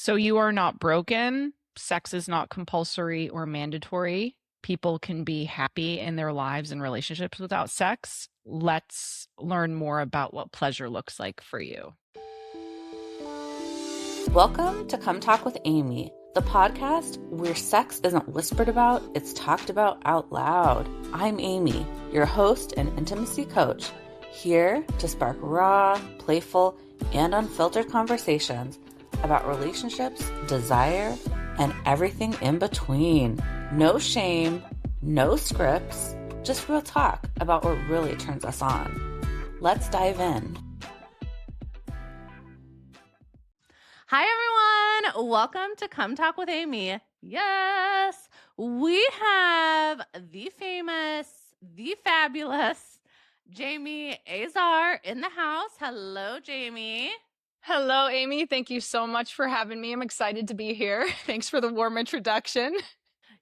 So you are not broken. Sex is not compulsory or mandatory. People can be happy in their lives and relationships without sex. Let's learn more about what pleasure looks like for you. Welcome to Come Talk with Amy, the podcast where sex isn't whispered about, it's talked about out loud. I'm Amy, your host and intimacy coach, here to spark raw, playful, and unfiltered conversations about relationships, desire, and everything in between. No shame, no scripts, just real talk about what really turns us on. Let's dive in. Hi, everyone. Welcome to Come Talk with Amy. Yes, we have the famous, the fabulous Jamie Azar in the house. Hello, Jamie. Hello, Amy. Thank you so much for having me. I'm excited to be here. Thanks for the warm introduction.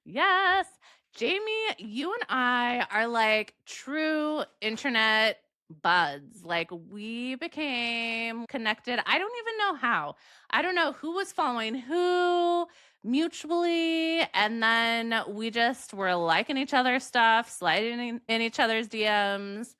Yes. Jamie, you and I are like true internet buds. Like we became connected. I don't even know how. I don't know who was following who mutually. And then we just were liking each other's stuff, sliding in each other's DMs.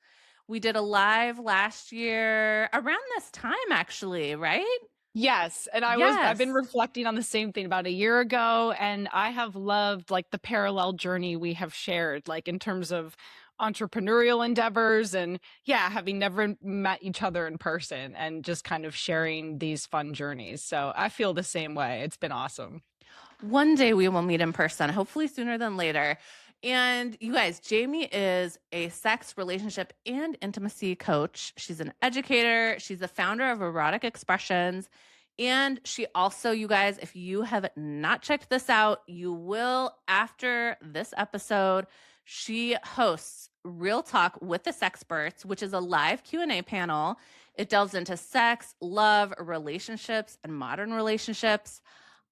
We did a live last year around this time, actually, right? Yes, and I've been reflecting on the same thing about a year ago, and I have loved like the parallel journey we have shared, like in terms of entrepreneurial endeavors and having never met each other in person and just kind of sharing these fun journeys. So I feel the same way. It's been awesome. One day we will meet in person, hopefully sooner than later. And you guys, Jamie is a sex, relationship, and intimacy coach. She's an educator. She's the founder of Erotic Expressions. And she also, you guys, if you have not checked this out, you will after this episode. She hosts Real Talk with the Sexperts, which is a live Q&A panel. It delves into sex, love, relationships, and modern relationships.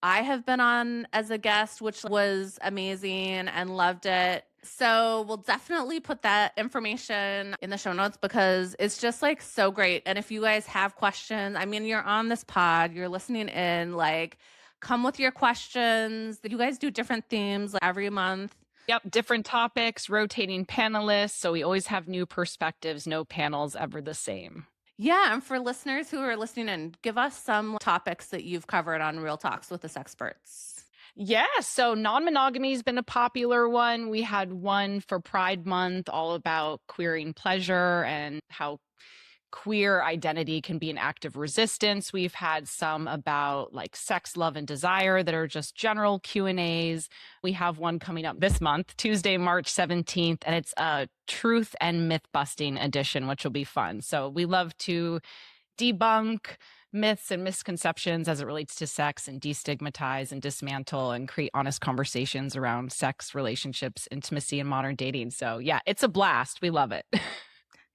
I have been on as a guest, which was amazing and loved it. So we'll definitely put that information in the show notes because it's just like so great. And if you guys have questions, I mean, you're on this pod, you're listening in, like come with your questions. You guys do different themes like every month. Yep, different topics, rotating panelists. So we always have new perspectives, no panels ever the same. Yeah, and for listeners who are listening in, give us some topics that you've covered on Real Talks with the Sexperts. Yeah, so non-monogamy has been a popular one. We had one for Pride Month all about queering pleasure and how queer identity can be an act of resistance. We've had some about like sex, love, and desire that are just general Q&As. We have one coming up this month, Tuesday, March 17th, and it's a truth and myth busting edition, which will be fun. So we love to debunk myths and misconceptions as it relates to sex and destigmatize and dismantle and create honest conversations around sex, relationships, intimacy, and modern dating. So yeah, it's a blast. We love it.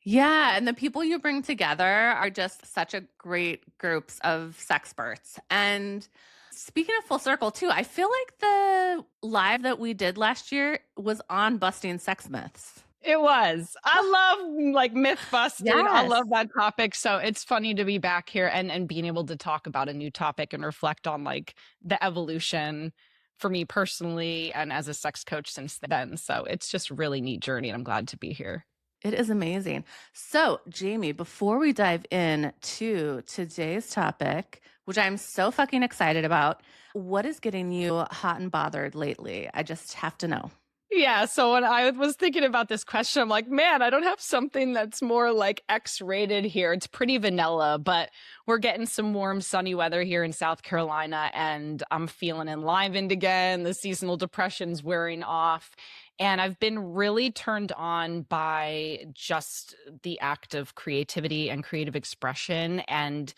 Yeah, and the people you bring together are just such a great groups of sexperts. And speaking of full circle too, I feel like the live that we did last year was on busting sex myths. It was. I love like myth busting. Yes. I love that topic. So it's funny to be back here and being able to talk about a new topic and reflect on like the evolution for me personally and as a sex coach since then. So it's just a really neat journey and I'm glad to be here. It is amazing. So, Jamie, before we dive in to today's topic, which I'm so fucking excited about, what is getting you hot and bothered lately? I just have to know. Yeah, so when I was thinking about this question, I'm like, man, I don't have something that's more like X-rated here. It's pretty vanilla, but we're getting some warm, sunny weather here in South Carolina, and I'm feeling enlivened again. The seasonal depression's wearing off. And I've been really turned on by just the act of creativity and creative expression and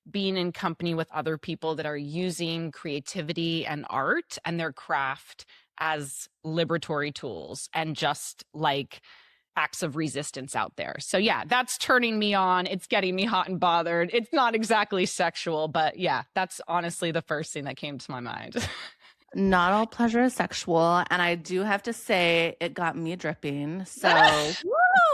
being in company with other people that are using creativity and art and their craft as liberatory tools and just like acts of resistance out there. So yeah, that's turning me on. It's getting me hot and bothered. It's not exactly sexual, but yeah, that's honestly the first thing that came to my mind. Not all pleasure is sexual. And I do have to say, it got me dripping. So,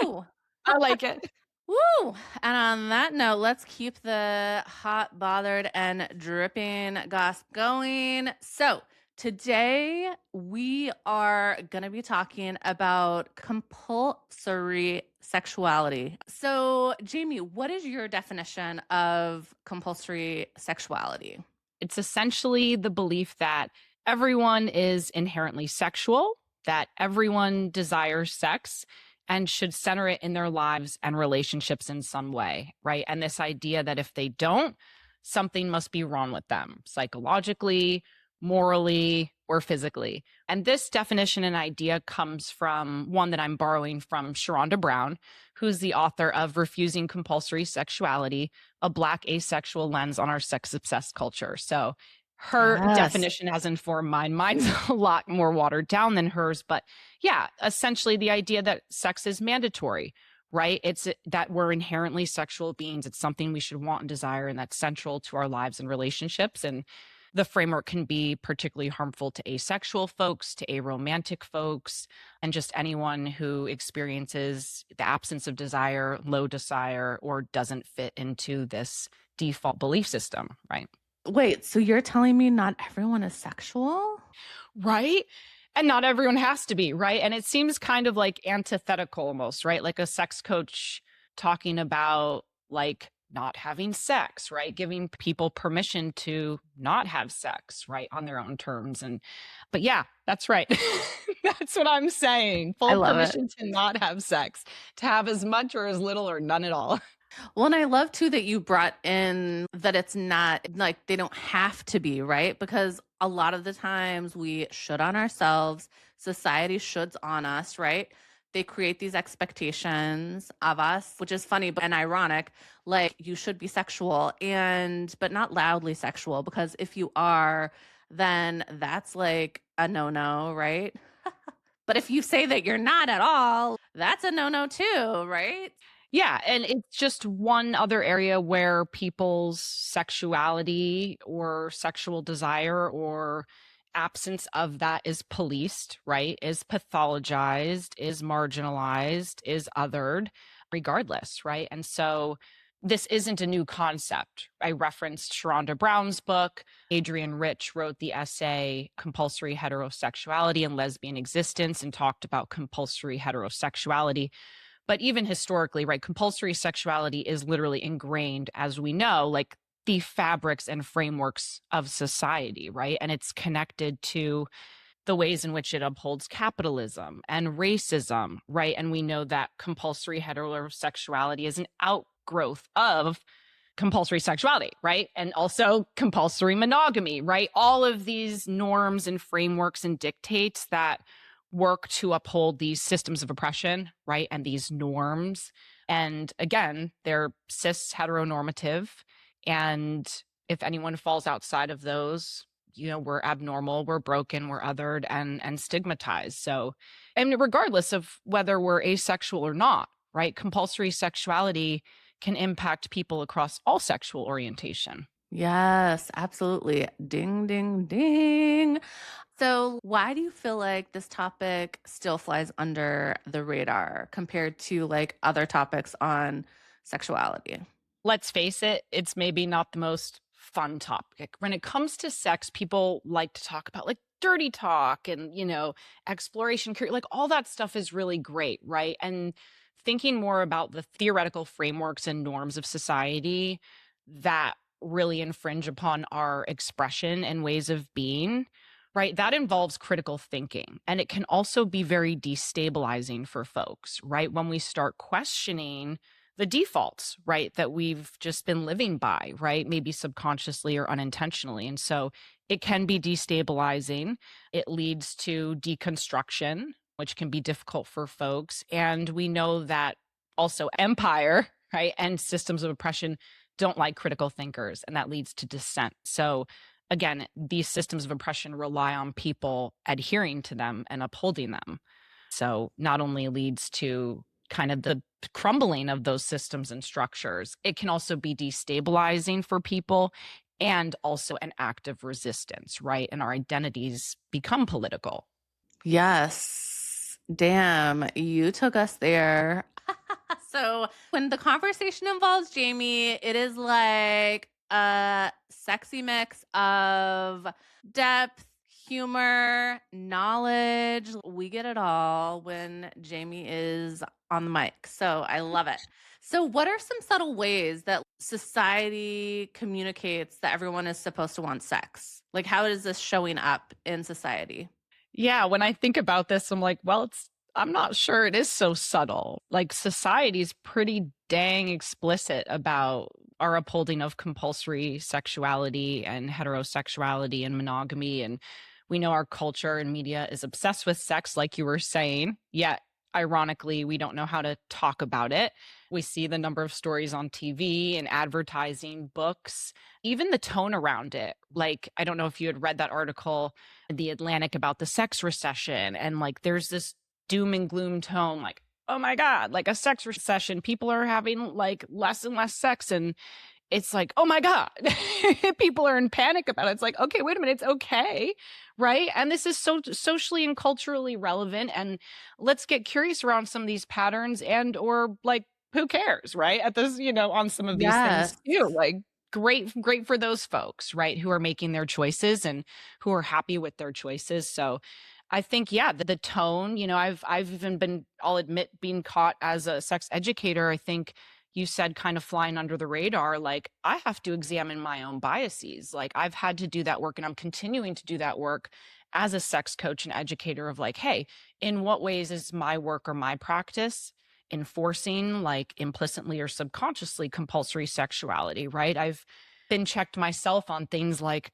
woo! I like it. Woo! And on that note, let's keep the hot, bothered, and dripping gossip going. So, today we are going to be talking about compulsory sexuality. So, Jamie, what is your definition of compulsory sexuality? It's essentially the belief that everyone is inherently sexual, that everyone desires sex and should center it in their lives and relationships in some way, right? And this idea that if they don't, something must be wrong with them psychologically, morally, or physically. And this definition and idea comes from one that I'm borrowing from Sharonda Brown, who's the author of Refusing Compulsory Sexuality, a Black asexual lens on our sex obsessed culture. So her Yes. definition has informed mine. Mine's a lot more watered down than hers. But yeah, essentially the idea that sex is mandatory, right? It's that we're inherently sexual beings. It's something we should want and desire, and that's central to our lives and relationships. And the framework can be particularly harmful to asexual folks, to aromantic folks, and just anyone who experiences the absence of desire, low desire, or doesn't fit into this default belief system, right? Wait, so you're telling me not everyone is sexual? Right? And not everyone has to be, right? And it seems kind of like antithetical almost, right? Like a sex coach talking about like not having sex, right? Giving people permission to not have sex, right? On their own terms. But yeah, that's right. That's what I'm saying. I Full love it. permission to not have sex, to have as much or as little or none at all. Well, and I love too that you brought in that it's not like they don't have to be, right? Because a lot of the times we should on ourselves, society shoulds on us, right? They create these expectations of us, which is funny and ironic. Like you should be sexual but not loudly sexual, because if you are, then that's like a no-no, right? But if you say that you're not at all, that's a no-no too, right? Yeah, and it's just one other area where people's sexuality or sexual desire or absence of that is policed, right? Is pathologized, is marginalized, is othered, regardless, right? And so this isn't a new concept. I referenced Sharonda Brown's book. Adrienne Rich wrote the essay Compulsory Heterosexuality and Lesbian Existence and talked about compulsory heterosexuality. But even historically, right, compulsory sexuality is literally ingrained, as we know, like the fabrics and frameworks of society, right? And it's connected to the ways in which it upholds capitalism and racism, right? And we know that compulsory heterosexuality is an outgrowth of compulsory sexuality, right? And also compulsory monogamy, right? All of these norms and frameworks and dictates that work to uphold these systems of oppression, right? And these norms. And again, they're cis heteronormative. And if anyone falls outside of those, we're abnormal, we're broken, we're othered and stigmatized. So, and regardless of whether we're asexual or not, right? Compulsory sexuality can impact people across all sexual orientation. Yes, absolutely. Ding, ding, ding. So, why do you feel like this topic still flies under the radar compared to like other topics on sexuality? Let's face it, it's maybe not the most fun topic. When it comes to sex, people like to talk about like dirty talk and, exploration, like all that stuff is really great, right? And thinking more about the theoretical frameworks and norms of society that really infringe upon our expression and ways of being, right? That involves critical thinking. And it can also be very destabilizing for folks, right? When we start questioning the defaults, right, that we've just been living by, right? Maybe subconsciously or unintentionally. And so it can be destabilizing. It leads to deconstruction, which can be difficult for folks. And we know that also empire, right, and systems of oppression don't like critical thinkers, and that leads to dissent. So again, these systems of oppression rely on people adhering to them and upholding them. So not only leads to kind of the crumbling of those systems and structures, it can also be destabilizing for people and also an act of resistance, right? And our identities become political. Yes. Damn, you took us there. So when the conversation involves Jamie, it is like a sexy mix of depth, humor, knowledge. We get it all when Jamie is on the mic. So I love it. So, what are some subtle ways that society communicates that everyone is supposed to want sex? Like, how is this showing up in society? Yeah, when I think about this, I'm like, well, I'm not sure it is so subtle. Like society's pretty dang explicit about our upholding of compulsory sexuality and heterosexuality and monogamy. And we know our culture and media is obsessed with sex, like you were saying, yet ironically, we don't know how to talk about it. We see the number of stories on TV and advertising, books, even the tone around it. Like, I don't know if you had read that article in The Atlantic about the sex recession. And like, there's this doom and gloom tone, like, oh my God, like a sex recession. People are having like less and less sex. And it's like, oh my God, people are in panic about it. It's like, okay, wait a minute, it's okay. Right. And this is so socially and culturally relevant. And let's get curious around some of these patterns and, or like, who cares? Right. At this, on some of these things Yes. too. Like, great for those folks, right, who are making their choices and who are happy with their choices. So I think, yeah, the tone, I've even been, I'll admit, being caught as a sex educator. I think you said kind of flying under the radar. Like, I have to examine my own biases. Like, I've had to do that work and I'm continuing to do that work as a sex coach and educator of like, hey, in what ways is my work or my practice enforcing, like implicitly or subconsciously, compulsory sexuality, right? I've been checked myself on things like,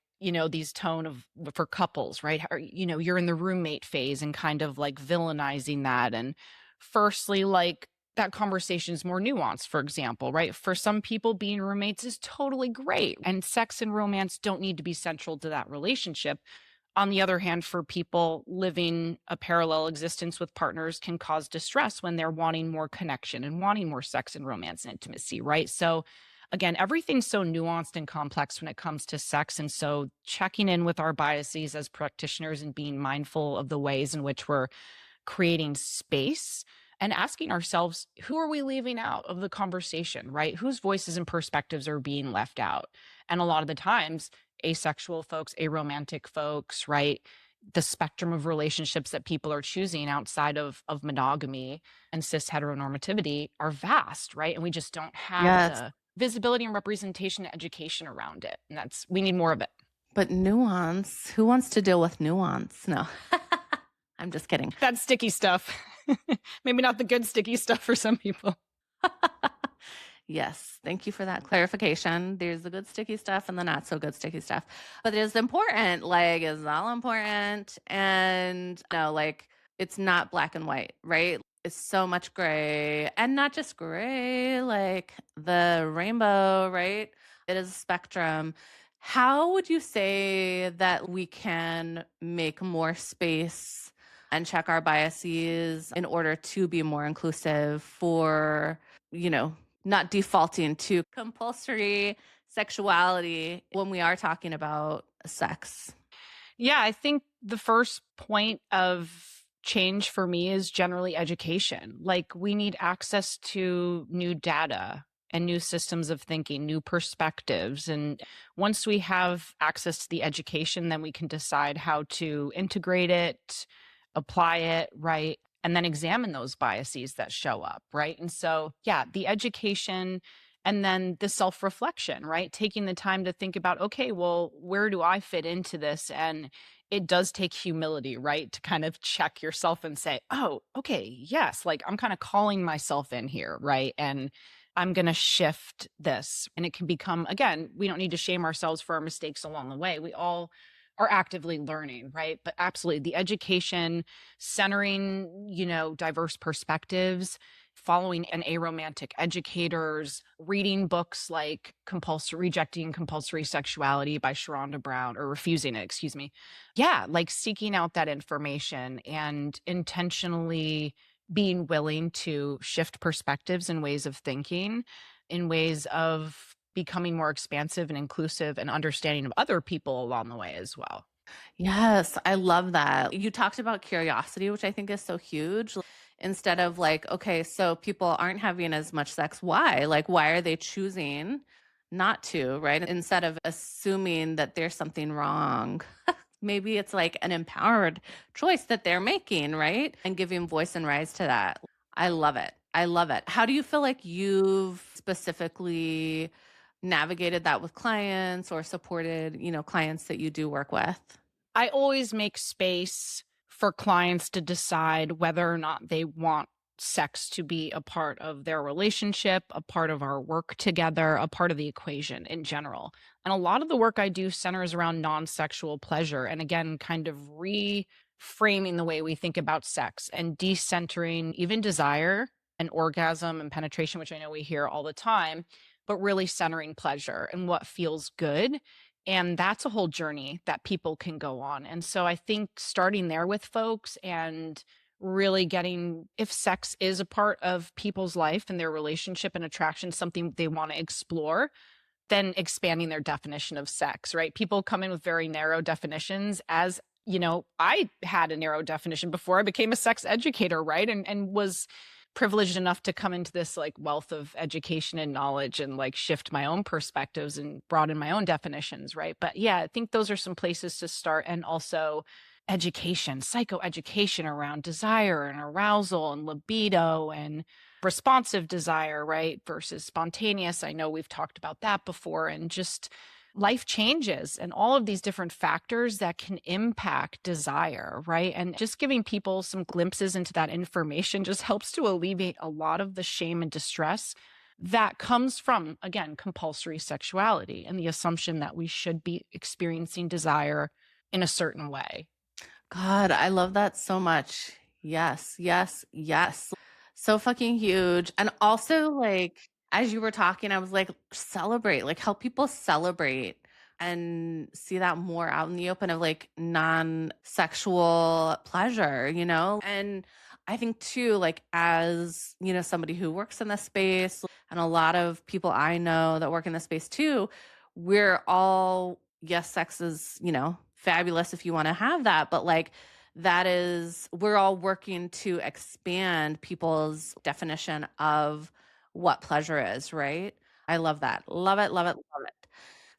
these tone of for couples, right? Or, you're in the roommate phase and kind of like villainizing that. And firstly, like that conversation is more nuanced, for example, right? For some people, being roommates is totally great. And sex and romance don't need to be central to that relationship. On the other hand, for people living a parallel existence with partners can cause distress when they're wanting more connection and wanting more sex and romance and intimacy, right? So, again, everything's so nuanced and complex when it comes to sex. And so, checking in with our biases as practitioners and being mindful of the ways in which we're creating space and asking ourselves, who are we leaving out of the conversation, right? Whose voices and perspectives are being left out? And a lot of the times, asexual folks, aromantic folks, right? The spectrum of relationships that people are choosing outside of monogamy and cis heteronormativity are vast, right? And we just don't have Yes. the visibility and representation and education around it. And we need more of it. But nuance, who wants to deal with nuance? No. I'm just kidding. That sticky stuff. Maybe not the good sticky stuff for some people. Yes. Thank you for that clarification. There's the good sticky stuff and the not so good sticky stuff. But it is important, like it's all important. And no, like it's not black and white, right? It's so much gray and not just gray, like the rainbow, right? It is a spectrum. How would you say that we can make more space and check our biases in order to be more inclusive for, not defaulting to compulsory sexuality when we are talking about sex? Yeah, I think the first point of change for me is generally education. Like, we need access to new data and new systems of thinking, new perspectives. And once we have access to the education, then we can decide how to integrate it, apply it, right? And then examine those biases that show up, right? And so, yeah, the education and then the self reflection, right? Taking the time to think about, okay, well, where do I fit into this? And it does take humility, right? To kind of check yourself and say, oh, okay, yes, like I'm kind of calling myself in here, right? And I'm going to shift this. And it can become, again, we don't need to shame ourselves for our mistakes along the way. We all are actively learning, right? But absolutely, the education, centering, diverse perspectives, following an aromantic educators, reading books like Rejecting Compulsory Sexuality by Sharonda Brown, or Refusing It, excuse me. Yeah, like seeking out that information and intentionally being willing to shift perspectives and ways of thinking in ways of becoming more expansive and inclusive and understanding of other people along the way as well. Yes, I love that. You talked about curiosity, which I think is so huge. instead of like, okay, so people aren't having as much sex. Why? Like, why are they choosing not to, right? Instead of assuming that there's something wrong. Maybe it's like an empowered choice that they're making, right? And giving voice and rise to that. I love it. I love it. How do you feel like you've specifically navigated that with clients or supported, clients that you do work with? I always make space for clients to decide whether or not they want sex to be a part of their relationship, a part of our work together, a part of the equation in general. And a lot of the work I do centers around non sexual pleasure. And again, kind of reframing the way we think about sex and decentering even desire and orgasm and penetration, which I know we hear all the time, but really centering pleasure and what feels good. And that's a whole journey that people can go on. And so I think starting there with folks and really getting, if sex is a part of people's life and their relationship and attraction, something they want to explore, then expanding their definition of sex, right? People come in with very narrow definitions. As I had a narrow definition before I became a sex educator, right? And was privileged enough to come into this like wealth of education and knowledge and like shift my own perspectives and broaden my own definitions, right? But yeah, I think those are some places to start. And also education, psychoeducation around desire and arousal and libido and responsive desire, right? Versus spontaneous. I know we've talked about that before. And just life changes and all of these different factors that can impact desire, right? And just giving people some glimpses into that information just helps to alleviate a lot of the shame and distress that comes from, again, compulsory sexuality and the assumption that we should be experiencing desire in a certain way. God, I love that so much. Yes, yes, yes. So fucking huge. And also, like, as you were talking, I was like, celebrate, like, help people celebrate and see that more out in the open of like non sexual pleasure, And I think too, like, as, somebody who works in this space and a lot of people I know that work in this space too, we're all, yes, sex is, fabulous if you want to have that, but like we're all working to expand people's definition of what pleasure is, right? I love that. Love it, love it, love it.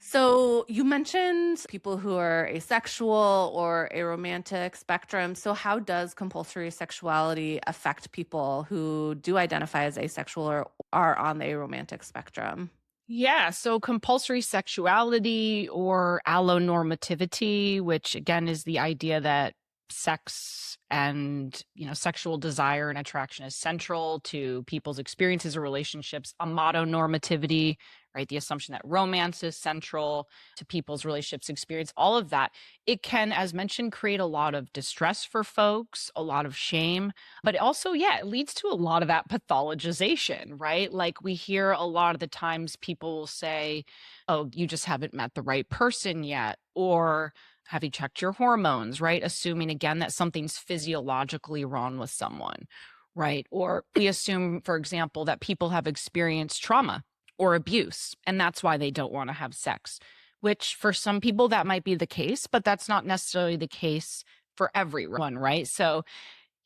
So you mentioned people who are asexual or aromantic spectrum. So how does compulsory sexuality affect people who do identify as asexual or are on the aromantic spectrum? Yeah, so compulsory sexuality or allonormativity, which again is the idea that sex and sexual desire and attraction is central to people's experiences or relationships. Amatonormativity, right? The assumption that romance is central to people's relationships experience, all of that. It can, as mentioned, create a lot of distress for folks, a lot of shame, but also, yeah, it leads to a lot of that pathologization, right? Like we hear a lot of the times people will say, oh, you just haven't met the right person yet, or have you checked your hormones, right? Assuming again that something's physiologically wrong with someone, right? Or we assume, for example, that people have experienced trauma or abuse, and that's why they don't want to have sex, which for some people that might be the case, but that's not necessarily the case for everyone, right? So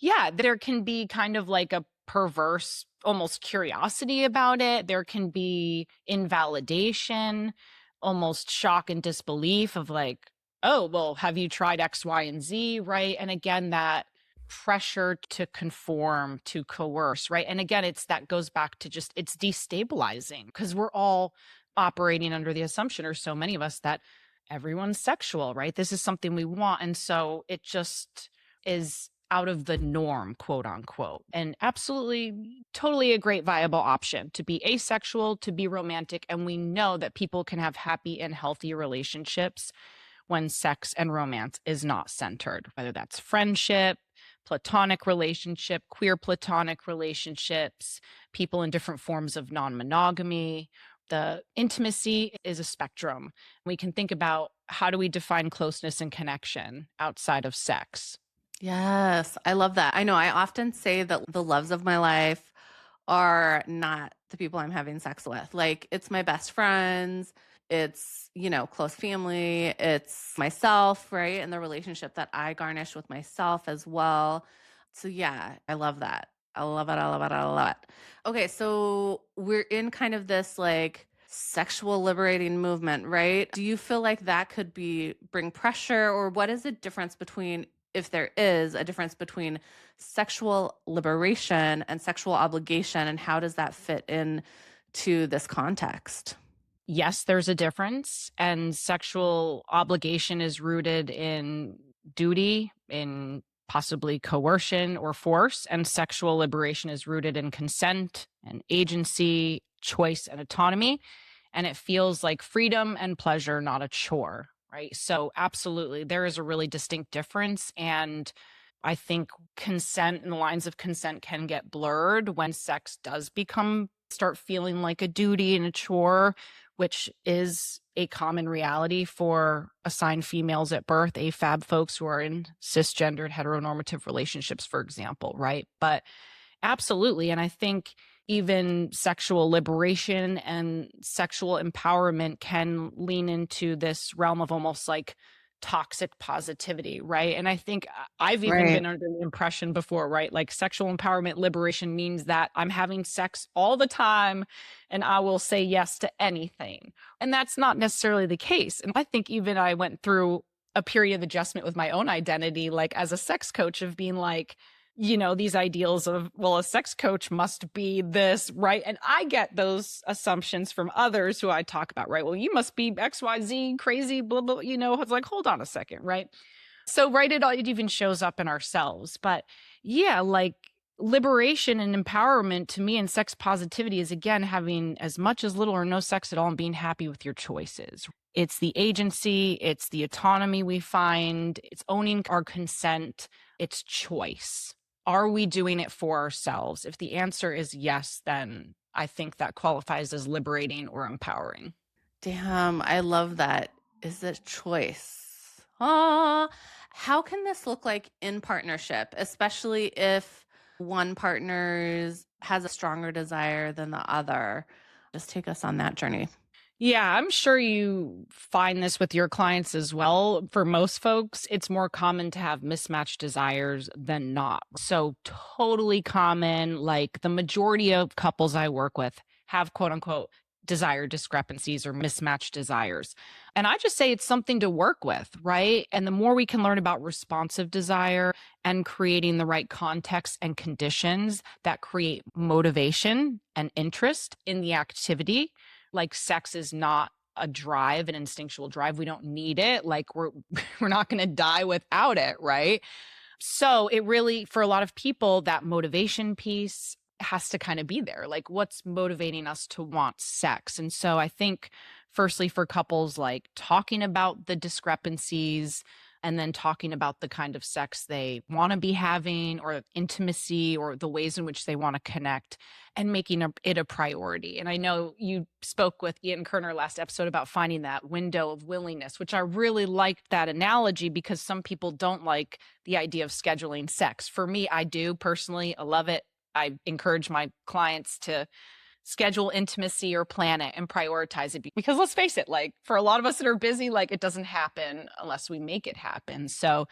yeah, there can be kind of like a perverse, almost curiosity about it. There can be invalidation, almost shock and disbelief of like, oh, well, have you tried X, Y, and Z? Right. And again, that pressure to conform, to coerce, right? And again, that goes back to just it's destabilizing because we're all operating under the assumption, or so many of us, that everyone's sexual, right? This is something we want. And so it just is out of the norm, quote unquote. And absolutely, totally a great viable option to be asexual, to be romantic. And we know that people can have happy and healthy relationships when sex and romance is not centered, whether that's friendship, platonic relationship, queer platonic relationships, people in different forms of non monogamy. The intimacy is a spectrum. We can think about how do we define closeness and connection outside of sex. Yes, I love that. I know I often say that the loves of my life are not the people I'm having sex with. Like it's my best friends, it's, close family, it's myself, right? And the relationship that I garnish with myself as well. So yeah, I love that. I love it. I love it. I love it. Okay, so we're in kind of this like sexual liberating movement, right? Do you feel like that could be bring pressure, or what is the difference between, if there is a difference between sexual liberation and sexual obligation, and how does that fit in to this context? Yes, there's a difference. And sexual obligation is rooted in duty, in possibly coercion or force. And sexual liberation is rooted in consent and agency, choice, and autonomy. And it feels like freedom and pleasure, not a chore. Right. So, absolutely, there is a really distinct difference. And I think consent and the lines of consent can get blurred when sex does become start feeling like a duty and a chore, which is a common reality for assigned females at birth, AFAB folks who are in cisgendered heteronormative relationships, for example, right? But absolutely. And I think even sexual liberation and sexual empowerment can lean into this realm of almost like toxic positivity, right? And I think I've even Right. been under the impression before, right? Like sexual empowerment liberation means that I'm having sex all the time and I will say yes to anything. And that's not necessarily the case. And I think even I went through a period of adjustment with my own identity, like as a sex coach, of being like, these ideals of, well, a sex coach must be this, right? And I get those assumptions from others who I talk about, right? Well, you must be XYZ crazy, blah, blah, it's like, hold on a second, right? So, right, it even shows up in ourselves. But yeah, like liberation and empowerment to me and sex positivity is again having as much as little or no sex at all and being happy with your choices. It's the agency, it's the autonomy we find, it's owning our consent, it's choice. Are we doing it for ourselves? If the answer is yes, then I think that qualifies as liberating or empowering. Damn, I love that. Is it choice? Ah, how can this look like in partnership, especially if one partner's has a stronger desire than the other? Just take us on that journey. Yeah, I'm sure you find this with your clients as well. For most folks, it's more common to have mismatched desires than not. So, totally common. Like the majority of couples I work with have quote unquote desire discrepancies or mismatched desires. And I just say it's something to work with, right? And the more we can learn about responsive desire and creating the right context and conditions that create motivation and interest in the activity, like sex is not a drive, an instinctual drive. We don't need it. Like we're not going to die without it, right? So it really, for a lot of people, that motivation piece has to kind of be there. Like what's motivating us to want sex? And so I think firstly for couples, like talking about the discrepancies and then talking about the kind of sex they want to be having or intimacy or the ways in which they want to connect and making it a priority. And I know you spoke with Ian Kerner last episode about finding that window of willingness, which I really liked that analogy because some people don't like the idea of scheduling sex. For me, I do personally. I love it. I encourage my clients to schedule intimacy or plan it and prioritize it because let's face it, like for a lot of us that are busy, like it doesn't happen unless we make it happen. So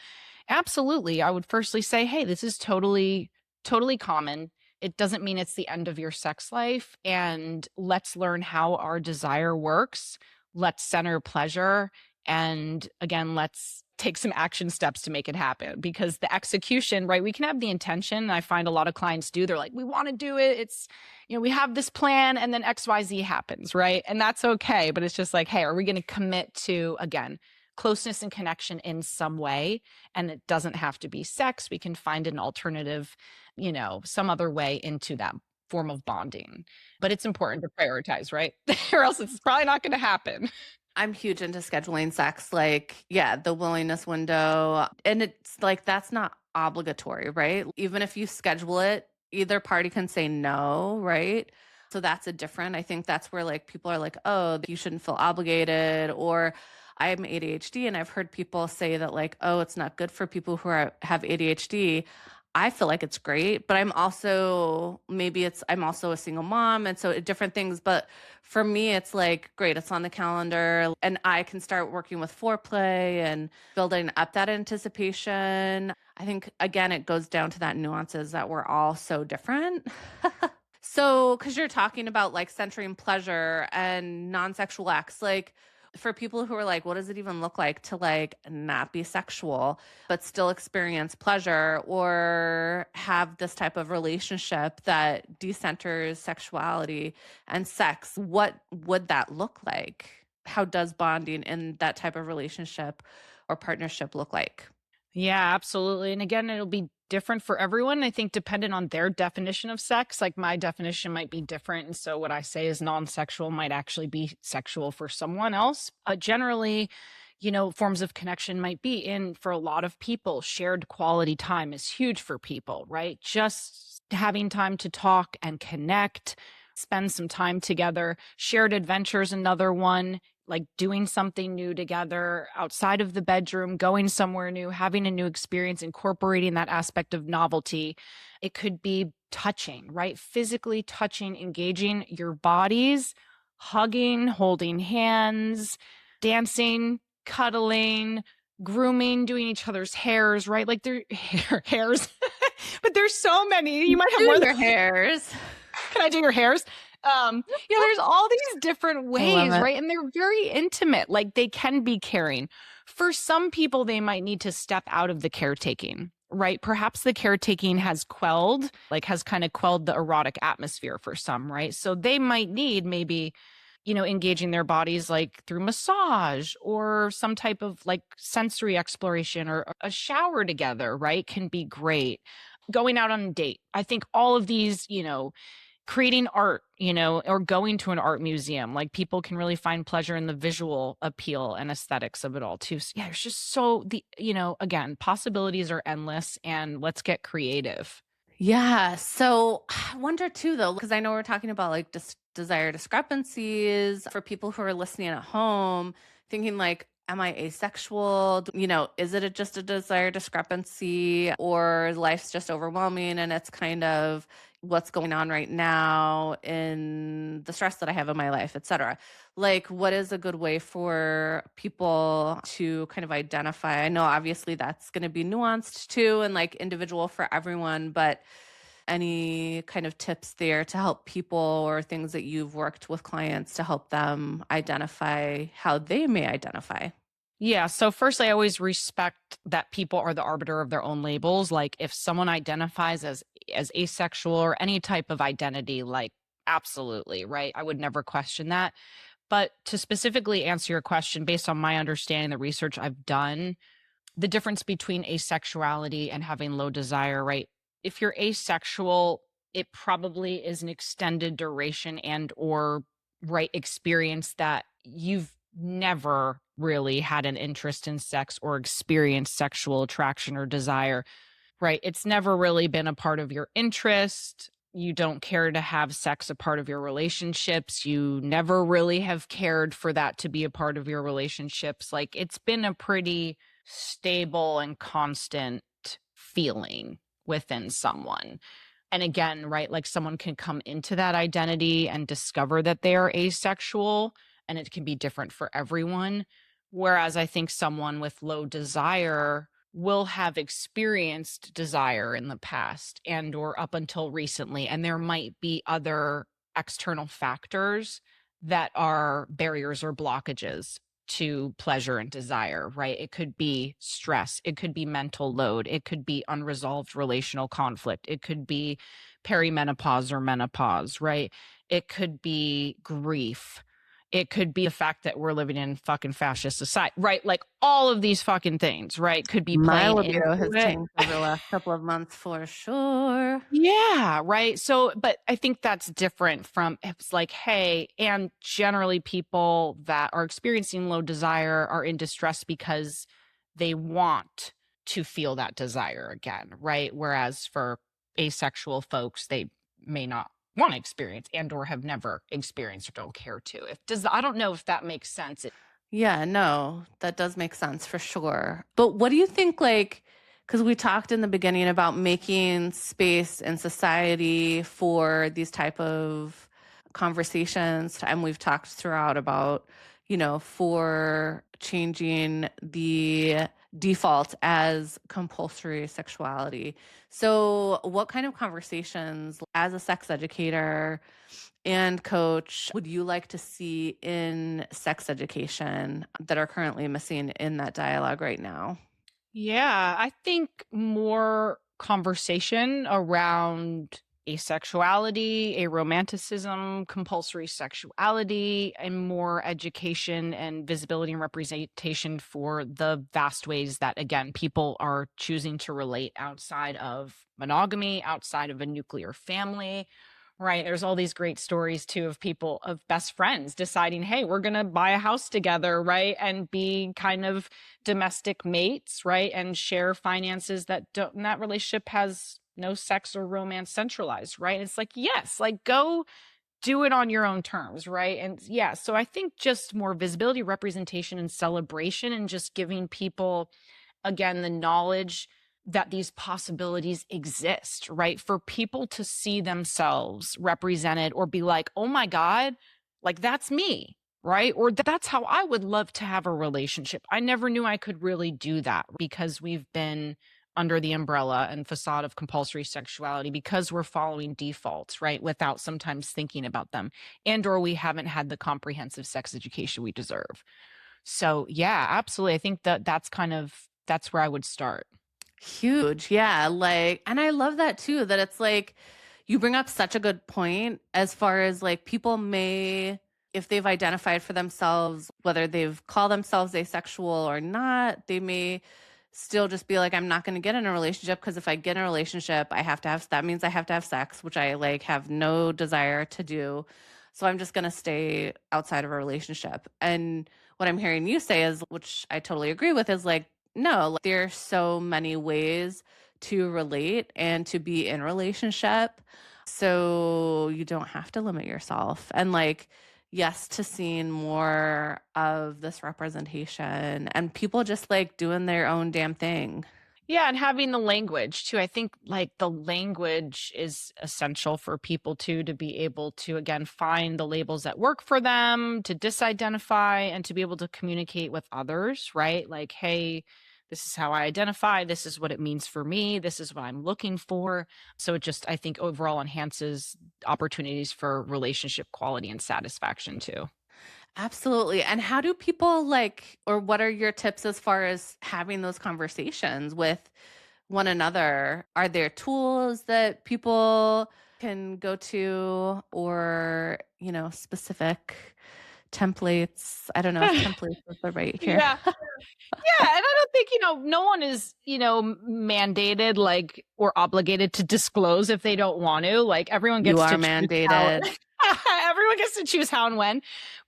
absolutely, I would firstly say, hey, this is totally common. It doesn't mean it's the end of your sex life, and let's learn how our desire works. Let's center pleasure, and again, let's take some action steps to make it happen because the execution, right? We can have the intention. I find a lot of clients do. They're like, we want to do it. It's, we have this plan and then XYZ happens, right? And that's okay. But it's just like, hey, are we going to commit to, again, closeness and connection in some way? And it doesn't have to be sex. We can find an alternative, some other way into that form of bonding. But it's important to prioritize, right? Or else it's probably not going to happen. I'm huge into scheduling sex, like, yeah, the willingness window. And it's like, that's not obligatory, right? Even if you schedule it, either party can say no, right? So that's a different, I think that's where like people are like, oh, you shouldn't feel obligated. Or I have ADHD and I've heard people say that like, oh, it's not good for people who have ADHD. I feel like it's great, but I'm also I'm also a single mom and so different things, but for me it's like great, it's on the calendar and I can start working with foreplay and building up that anticipation. I think again it goes down to that nuances that we're all so different. So, because you're talking about like centering pleasure and non-sexual acts, like for people who are like, what does it even look like to like not be sexual, but still experience pleasure or have this type of relationship that decenters sexuality and sex? What would that look like? How does bonding in that type of relationship or partnership look like? Yeah, absolutely. And again, it'll be different for everyone. I think dependent on their definition of sex, like my definition might be different. And so what I say is non-sexual might actually be sexual for someone else. Generally, forms of connection might be in for a lot of people. Shared quality time is huge for people, right? Just having time to talk and connect, spend some time together. Shared adventures, another one, like doing something new together outside of the bedroom, going somewhere new, having a new experience, incorporating that aspect of novelty. It could be touching, right? Physically touching, engaging your bodies, hugging, holding hands, dancing, cuddling, grooming, doing each other's hairs, right? Like their hairs. But there's so many. You might have Do more than your hairs. can I do your hairs? There's all these different I love ways, it. right? And they're very intimate. Like they can be caring. For some people, they might need to step out of the caretaking, right? Perhaps the caretaking has kind of quelled the erotic atmosphere for some, right? So they might need maybe, engaging their bodies like through massage or some type of like sensory exploration or a shower together, right? Can be great. Going out on a date. I think all of these, creating art, or going to an art museum. Like people can really find pleasure in the visual appeal and aesthetics of it all too. So, yeah, it's just again, possibilities are endless and let's get creative. Yeah. So I wonder too, though, because I know we're talking about like desire discrepancies for people who are listening at home, thinking like, am I asexual? Is it just a desire discrepancy or life's just overwhelming and it's kind of what's going on right now in the stress that I have in my life, et cetera. Like, what is a good way for people to kind of identify? I know obviously that's going to be nuanced too and like individual for everyone, but any kind of tips there to help people or things that you've worked with clients to help them identify how they may identify? Yeah. So firstly, I always respect that people are the arbiter of their own labels. Like if someone identifies as asexual or any type of identity, like absolutely, right? I would never question that. But to specifically answer your question, based on my understanding, the research I've done, the difference between asexuality and having low desire, right? If you're asexual, it probably is an extended duration and or right experience that you've never really had an interest in sex or experienced sexual attraction or desire, right? It's never really been a part of your interest. You don't care to have sex a part of your relationships. You never really have cared for that to be a part of your relationships. Like it's been a pretty stable and constant feeling within someone. And again, right, like someone can come into that identity and discover that they are asexual, and it can be different for everyone. Whereas I think someone with low desire will have experienced desire in the past and or up until recently, and there might be other external factors that are barriers or blockages to pleasure and desire, right? It could be stress, it could be mental load, it could be unresolved relational conflict, it could be perimenopause or menopause, right? It could be grief. It could be the fact that we're living in fucking fascist society, right? Like all of these fucking things, right? Could be My playing into libido has it. changed over the last couple of months for sure. Yeah, right. So, but I think that's different from it's like, hey, and generally people that are experiencing low desire are in distress because they want to feel that desire again, right? Whereas for asexual folks, they may not want to experience and or have never experienced or don't care to. If does I don't know if that makes sense. Yeah, no, that does make sense for sure. But what do you think like because we talked in the beginning about making space in society for these type of conversations, and we've talked throughout about, for changing the default as compulsory sexuality. So what kind of conversations as a sex educator and coach would you like to see in sex education that are currently missing in that dialogue right now? Yeah, I think more conversation around asexuality, aromanticism, compulsory sexuality, and more education and visibility and representation for the vast ways that, again, people are choosing to relate outside of monogamy, outside of a nuclear family. Right. There's all these great stories too of people, of best friends deciding, hey, we're going to buy a house together, right? And be kind of domestic mates, right? And share finances that don't, and that relationship has no sex or romance centralized, right? It's like, yes, like go do it on your own terms, right? And yeah, so I think just more visibility, representation, and celebration, and just giving people, again, the knowledge that these possibilities exist, right? For people to see themselves represented or be like, oh my God, like that's me, right? Or that's how I would love to have a relationship. I never knew I could really do that because we've been under the umbrella and facade of compulsory sexuality because we're following defaults, right? Without sometimes thinking about them, and or we haven't had the comprehensive sex education we deserve. So yeah, absolutely. I think that that's where I would start. Huge. Yeah. Like, and I love that too, that it's like you bring up such a good point as far as like people may, if they've identified for themselves, whether they've called themselves asexual or not, they may still just be like, I'm not going to get in a relationship because if I get in a relationship, that means I have to have sex, which I like have no desire to do. So I'm just going to stay outside of a relationship. And what I'm hearing you say is, which I totally agree with, is like, no, like, there's so many ways to relate and to be in relationship. So you don't have to limit yourself. And like, yes, to seeing more of this representation and people just like doing their own damn thing. Yeah, and having the language too. I think like the language is essential for people too to be able to again find the labels that work for them, to disidentify and to be able to communicate with others, right? Like, hey, this is how I identify, this is what it means for me, this is what I'm looking for. So it just I think overall enhances opportunities for relationship quality and satisfaction too. Absolutely. And how do people like, or what are your tips as far as having those conversations with one another? Are there tools that people can go to or, specific templates? I don't know if templates is the right here. Yeah. Yeah, and I don't think, no one is, mandated like or obligated to disclose if they don't want to. Like everyone You gets are to choose how mandated. everyone gets to choose how and when.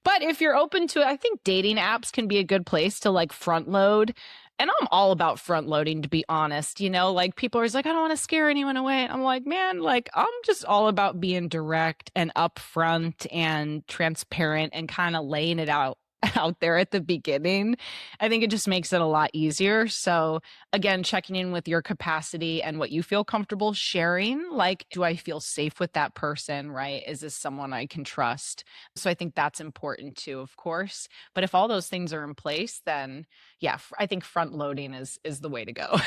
But if you're open to it, I think dating apps can be a good place to like front load. And I'm all about front loading, to be honest. Like people are always like, I don't want to scare anyone away. I'm like, man, like I'm just all about being direct and upfront and transparent and kind of laying it out there at the beginning. I think it just makes it a lot easier. So, again, checking in with your capacity and what you feel comfortable sharing. Like, do I feel safe with that person? Right? Is this someone I can trust? So, I think that's important too, of course. But if all those things are in place, then yeah, I think front loading is the way to go.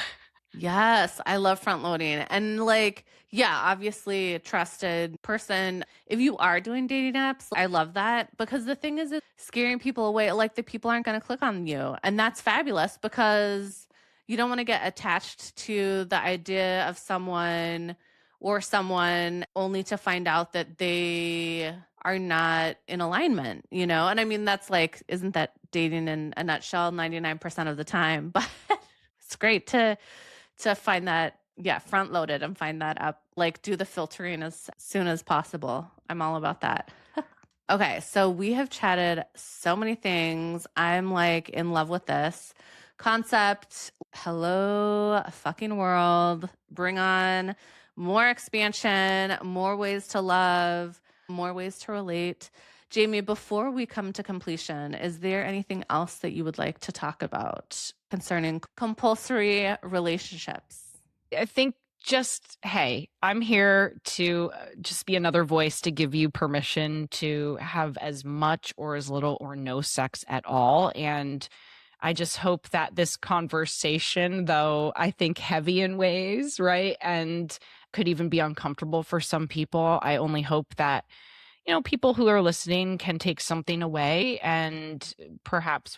Yes, I love front loading. And like, yeah, obviously a trusted person. If you are doing dating apps, I love that because the thing is it's scaring people away. Like the people aren't going to click on you. And that's fabulous because you don't want to get attached to the idea of someone or someone only to find out that they are not in alignment? And I mean, that's like, isn't that dating in a nutshell 99% of the time? But it's great to find that, yeah, front loaded and find that up, like do the filtering as soon as possible. I'm all about that. Okay, so we have chatted so many things. I'm like in love with this concept. Hello, fucking world. Bring on more expansion, more ways to love, more ways to relate. Jamie, before we come to completion, is there anything else that you would like to talk about concerning compulsory relationships? I think just, hey, I'm here to just be another voice to give you permission to have as much or as little or no sex at all. And I just hope that this conversation, though I think heavy in ways, right, and could even be uncomfortable for some people, I only hope that people who are listening can take something away and perhaps,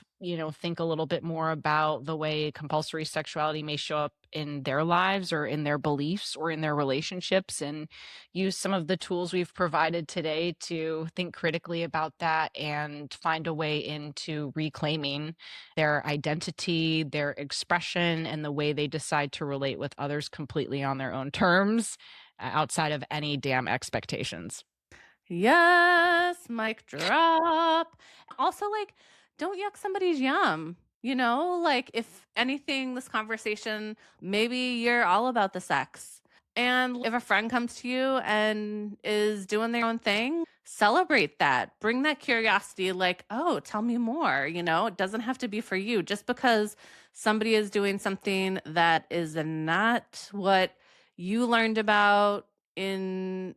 think a little bit more about the way compulsory sexuality may show up in their lives or in their beliefs or in their relationships, and use some of the tools we've provided today to think critically about that and find a way into reclaiming their identity, their expression, and the way they decide to relate with others completely on their own terms, outside of any damn expectations. Yes, mic drop. Also, like, don't yuck somebody's yum. Like, if anything, this conversation, maybe you're all about the sex. And if a friend comes to you and is doing their own thing, celebrate that. Bring that curiosity, like, oh, tell me more. It doesn't have to be for you. Just because somebody is doing something that is not what you learned about in,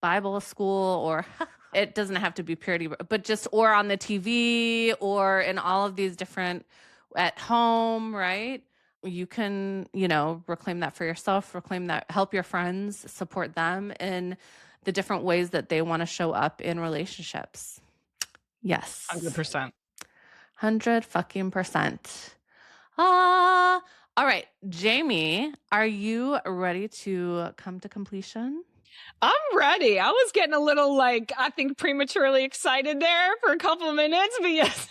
Bible school, or it doesn't have to be purity, but just, or on the TV, or in all of these different, at home, right? You can, reclaim that for yourself, reclaim that, help your friends, support them in the different ways that they want to show up in relationships. Yes. 100%. 100 fucking percent. All right. Jamie, are you ready to come to completion? I'm ready. I was getting a little, I think prematurely excited there for a couple of minutes, but yes.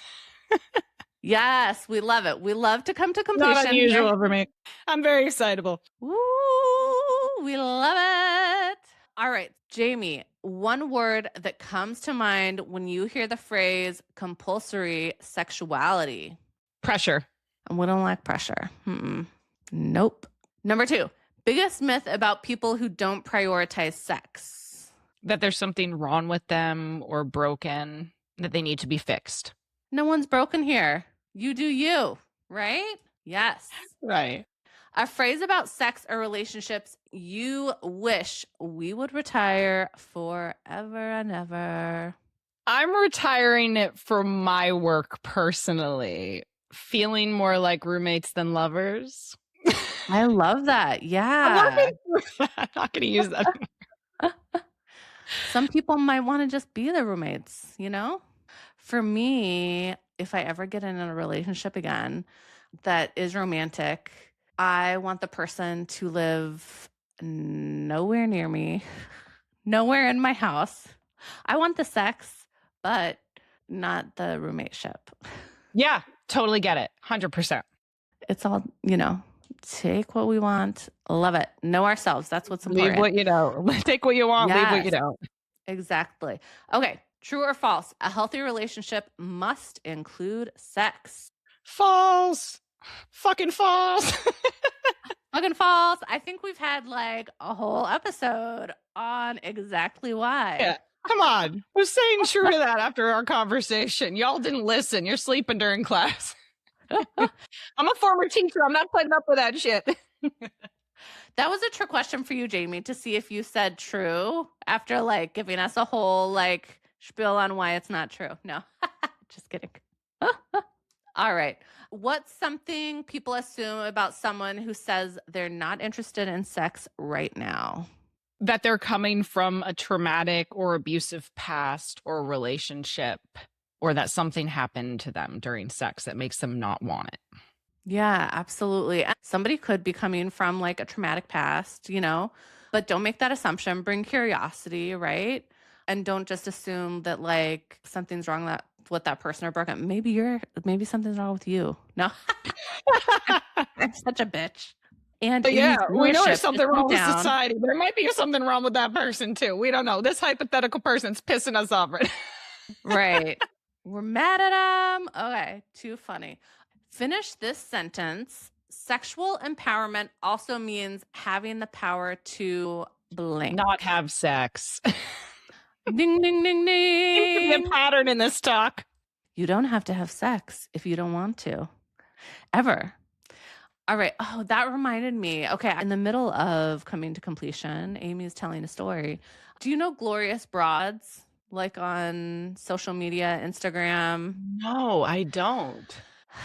Yes, we love it. We love to come to completion. Not unusual for me. I'm very excitable. Ooh, we love it. All right, Jamie, one word that comes to mind when you hear the phrase compulsory sexuality. Pressure. And we don't like pressure. Nope. Number 2, biggest myth about people who don't prioritize sex. That there's something wrong with them or broken, that they need to be fixed. No one's broken here. You do you, right? Yes. Right. A phrase about sex or relationships you wish we would retire forever and ever. I'm retiring it for my work personally. Feeling more like roommates than lovers. I love that. Yeah. I'm not going to use that. Some people might want to just be the roommates, For me, if I ever get in a relationship again that is romantic, I want the person to live nowhere near me, nowhere in my house. I want the sex, but not the roommate-ship. Yeah, totally get it. 100%. It's all, take what we want. Love it. Know ourselves. That's what's important. Leave what you know. Take what you want. Yes. Leave what you don't. Exactly. Okay. True or false? A healthy relationship must include sex. False. Fucking false. Fucking false. I think we've had a whole episode on exactly why. Yeah. Come on. We're saying true to that after our conversation. Y'all didn't listen. You're sleeping during class. I'm a former teacher. I'm not putting up with that shit. That was a trick question for you, Jamie, to see if you said true after giving us a whole spiel on why it's not true. No, just kidding. All right. What's something people assume about someone who says they're not interested in sex right now? That they're coming from a traumatic or abusive past or relationship, or that something happened to them during sex that makes them not want it. Yeah, absolutely. Somebody could be coming from a traumatic past, but don't make that assumption. Bring curiosity, right? And don't just assume that something's wrong with that person or broken. Maybe something's wrong with you. No, I'm such a bitch. And yeah, we know there's something wrong with society. There might be something wrong with that person too. We don't know. This hypothetical person's pissing us off, right? Right. We're mad at them. Okay, too funny. Finish this sentence. Sexual empowerment also means having the power to blank. Not have sex. Ding, ding, ding, Seems to be a ding. pattern in this talk. You don't have to have sex if you don't want to, ever. All right. Oh, that reminded me. Okay. In the middle of coming to completion, Amy's telling a story. Do you know Glorious Broads? Like on social media, Instagram? No, I don't.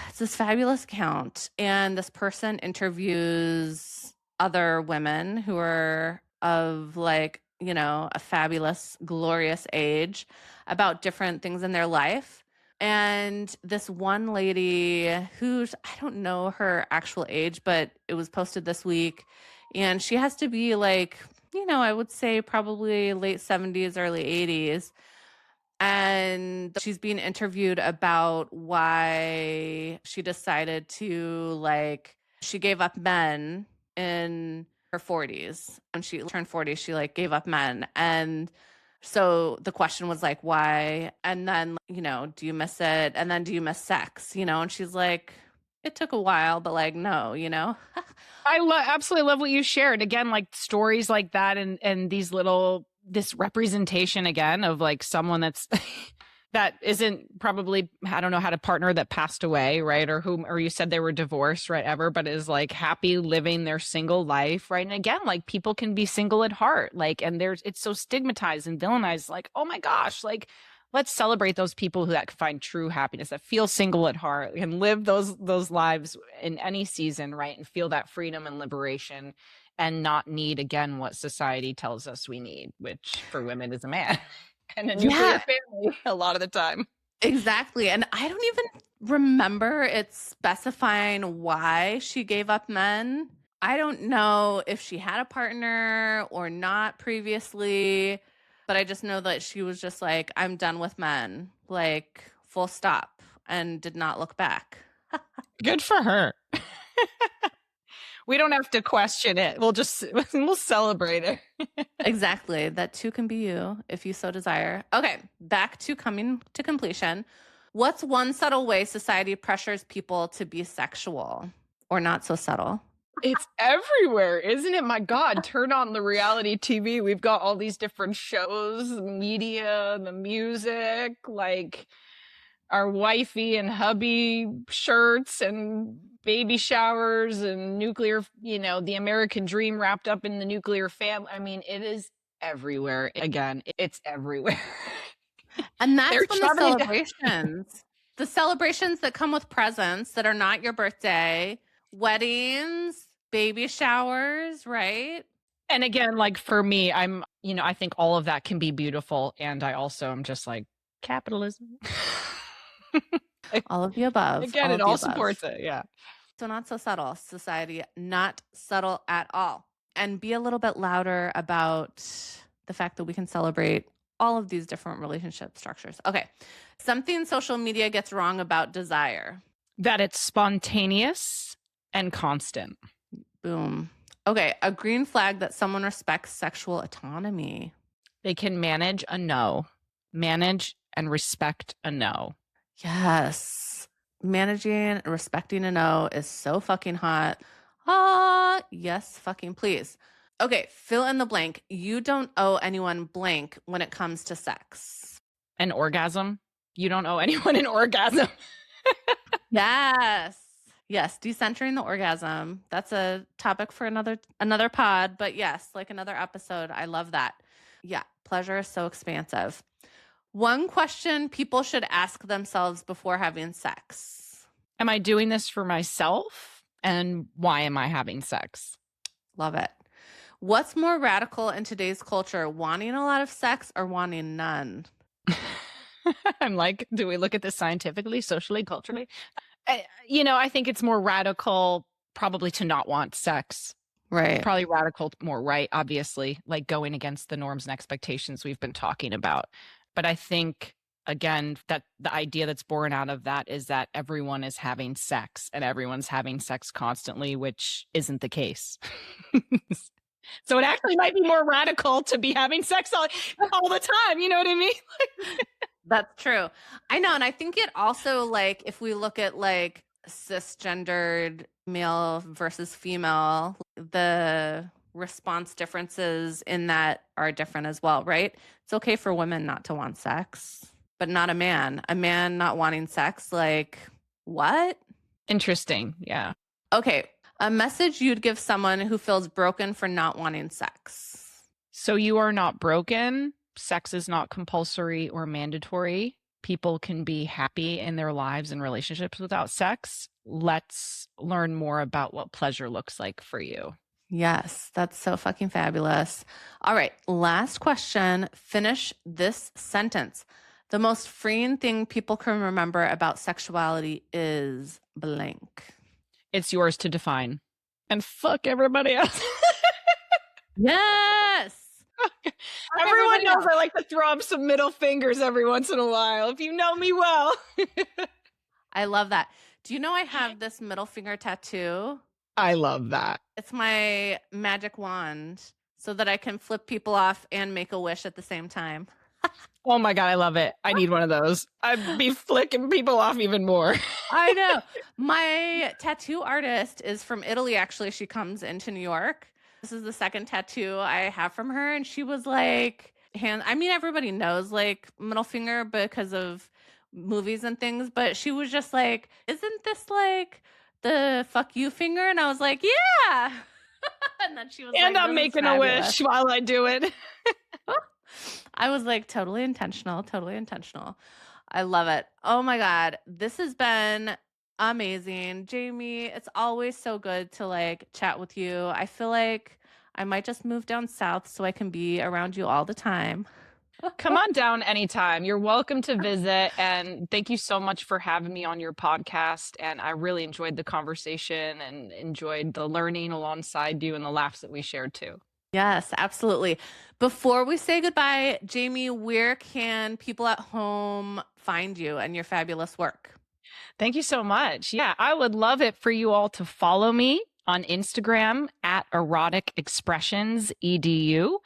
It's this fabulous account. And this person interviews other women who are of like, you know, a fabulous, glorious age about different things in their life. And this one lady who's, I don't know her actual age, but it was posted this week. And she has to be like, you know, I would say probably late 70s, early 80s. And she's being interviewed about why she decided to, like, she gave up men in her 40s. When she turned 40, she like gave up men. And so the question was like, why? And then, you know, do you miss it? And then do you miss sex? You know, and she's like, it took a while, but like, no, you know? I absolutely love what you shared. Again, like stories like that and these little this representation again of like someone that's that isn't probably, I don't know, had a partner that passed away, right? Or you said they were divorced, right? Ever, but is like happy living their single life, right? And again, like people can be single at heart, like, and it's so stigmatized and villainized, like, oh my gosh, like let's celebrate those people that can find true happiness, that feel single at heart and live those lives in any season, right? And feel that freedom and liberation and not need, again, what society tells us we need, which for women is a man and a nuclear family a lot of the time. Exactly. And I don't even remember it specifying why she gave up men. I don't know if she had a partner or not previously, but I just know that she was just like, I'm done with men, like full stop, and did not look back. Good for her. We don't have to question it. We'll celebrate it. Exactly. That too can be you if you so desire. Okay, back to coming to completion. What's one subtle way society pressures people to be sexual or not so subtle? It's everywhere, isn't it? My God, turn on the reality TV. We've got all these different shows, the media, the music, like our wifey and hubby shirts and baby showers and nuclear, the American dream wrapped up in the nuclear family. I mean, it is everywhere. Again, it's everywhere. And that's when the celebrations that come with presents that are not your birthday, weddings, baby showers, right? And again, like for me, I think all of that can be beautiful. And I also am just like capitalism. All of the above. Again, it all supports it. Yeah. So not so subtle. Society, not subtle at all. And be a little bit louder about the fact that we can celebrate all of these different relationship structures. Okay. Something social media gets wrong about desire. That it's spontaneous and constant. Boom. Okay. A green flag that someone respects sexual autonomy. They can manage a no, manage and respect a no. Yes. Managing and respecting a no is so fucking hot. Yes, fucking please. Okay, fill in the blank. You don't owe anyone blank when it comes to sex. An orgasm? You don't owe anyone an orgasm. Yes. Yes, decentering the orgasm. That's a topic for another pod, but yes, like another episode. I love that. Yeah, pleasure is so expansive. One question people should ask themselves before having sex. Am I doing this for myself? And why am I having sex? Love it. What's more radical in today's culture, wanting a lot of sex or wanting none? I'm like, do we look at this scientifically, socially, culturally? I think it's more radical probably to not want sex. Right. Probably radical, more right, obviously, like going against the norms and expectations we've been talking about. But I think, again, that the idea that's born out of that is that everyone is having sex and everyone's having sex constantly, which isn't the case. So it actually might be more radical to be having sex all the time. You know what I mean? That's true. I know. And I think it also, like, if we look at like cisgendered male versus female, the response differences in that are different as well, right? It's okay for women not to want sex, but not a man. A man not wanting sex, like, what? Interesting. Yeah. Okay. A message you'd give someone who feels broken for not wanting sex. So you are not broken. Sex is not compulsory or mandatory. People can be happy in their lives and relationships without sex. Let's learn more about what pleasure looks like for you. Yes, that's so fucking fabulous. All right, last question. Finish this sentence. The most freeing thing people can remember about sexuality is blank. It's yours to define. And fuck everybody else. Yes. Everyone knows I like to throw up some middle fingers every once in a while, if you know me well. I love that. Do you know I have this middle finger tattoo? I love that. It's my magic wand so that I can flip people off and make a wish at the same time. Oh my God, I love it. I need one of those. I'd be flicking people off even more. I know. My tattoo artist is from Italy, actually. She comes into New York. This is the second tattoo I have from her. And she was like, everybody knows like middle finger because of movies and things. But she was just like, isn't this like the fuck you finger? And I was like, yeah. And then she was and like, I'm making a wish while I do it. I was like, totally intentional, totally intentional. I love it. Oh my God. This has been amazing. Jamie, it's always so good to like chat with you. I feel like I might just move down south so I can be around you all the time. Come on down anytime. You're welcome to visit. And thank you so much for having me on your podcast. And I really enjoyed the conversation and enjoyed the learning alongside you and the laughs that we shared too. Yes, absolutely. Before we say goodbye, Jamie, where can people at home find you and your fabulous work? Thank you so much. Yeah, I would love it for you all to follow me on Instagram at eroticexpressionsedu.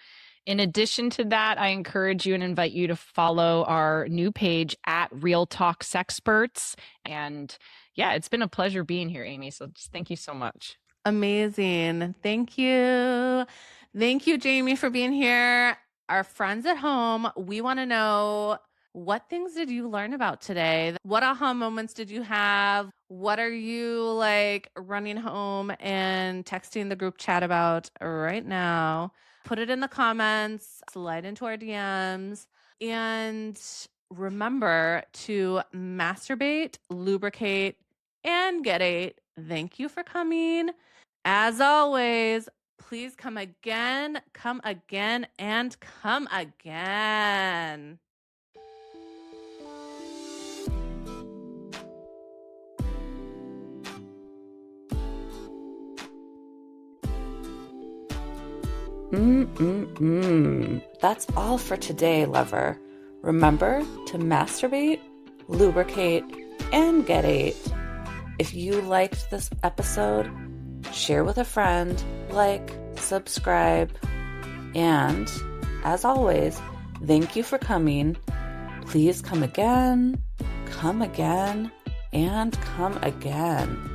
In addition to that, I encourage you and invite you to follow our new page at Real Talk Sexperts. And yeah, it's been a pleasure being here, Amy. So just thank you so much. Amazing. Thank you. Thank you, Jamie, for being here. Our friends at home, we want to know, what things did you learn about today? What aha moments did you have? What are you like running home and texting the group chat about right now? Put it in the comments, slide into our DMs, and remember to masturbate, lubricate, and get it. Thank you for coming. As always, please come again, and come again. That's all for today, lover. Remember to masturbate, lubricate, and get it. If you liked this episode, share with a friend, like, subscribe, and as always, thank you for coming. Please come again, and come again.